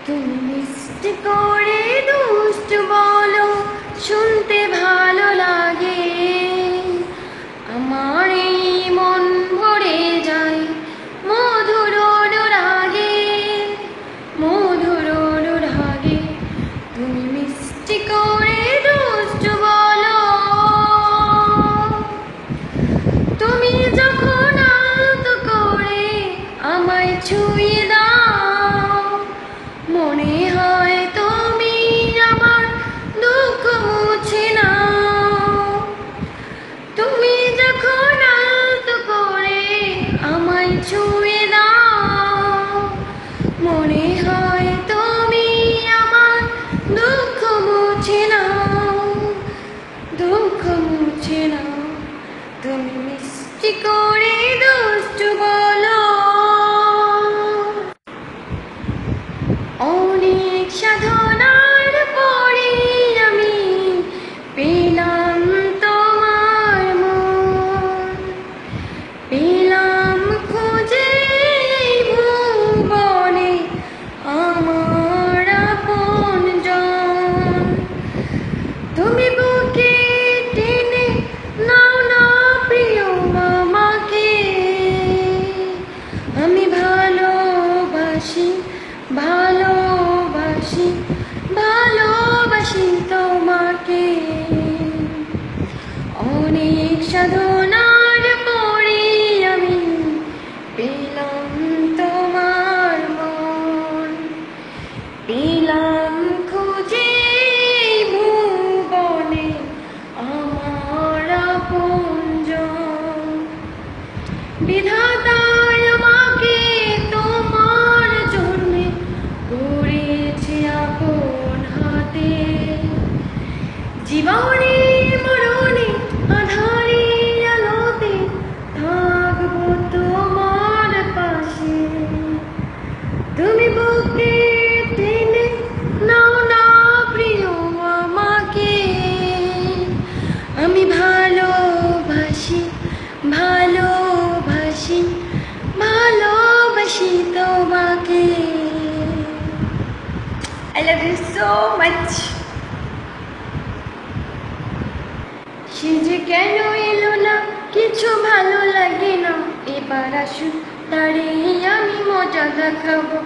তুমি মিষ্টি করে দুষ্টু বলো, শুনতে ভালো লাগে। আমার এই মন ভরে যায় মধুর অনুরাগে, মধুর অনুরাগে। তুমি মিষ্টি করে দুষ্টু বলো, তুমি যখন আলতো করে আমায় ছুঁয়ে দাও, মনে হয় তুমি আমার দুঃখ মুছে নাও। তুমি যখন আলতো করে আমায় ছুঁয়ে দাও, মনে হয় তুমি আমার দুঃখ মুছে নাও, দুঃখ মুছে নাও। তুমি মিষ্টি করে দুষ্টু বলো। অনেক সাধনার পরে আমি পেলাম তোমার মন, পেলাম খুঁজে এই ভুবনে আমার আপনজন। তুমি বুকে টেনে নাও না প্রিয় আমাকে, আমি ভালোবাসি, ভালোবাসি, ভালোবাসি তোমাকে। অনেক সাধনার পরে আমি পেলাম তোমার মন, পেলাম খুঁজে ভুবনে আমার আপনজন। বিধাতায় আমাকে তোমার জন্যে করেছে আপন হাতে। জীবনে মরণে আধারে আলোতে থাকবো তোমার পাশে। তুমি বুকে টেনে নাও না প্রিয় আমাকে, আমি ভালোবাসি, ভালোবাসি, ভালোবাসি তোমাকে। I love you so much. সে যে কেন এলো না, কিছু ভালো লাগে না, এবার আসুক তারে আমি মজা দেখাবো।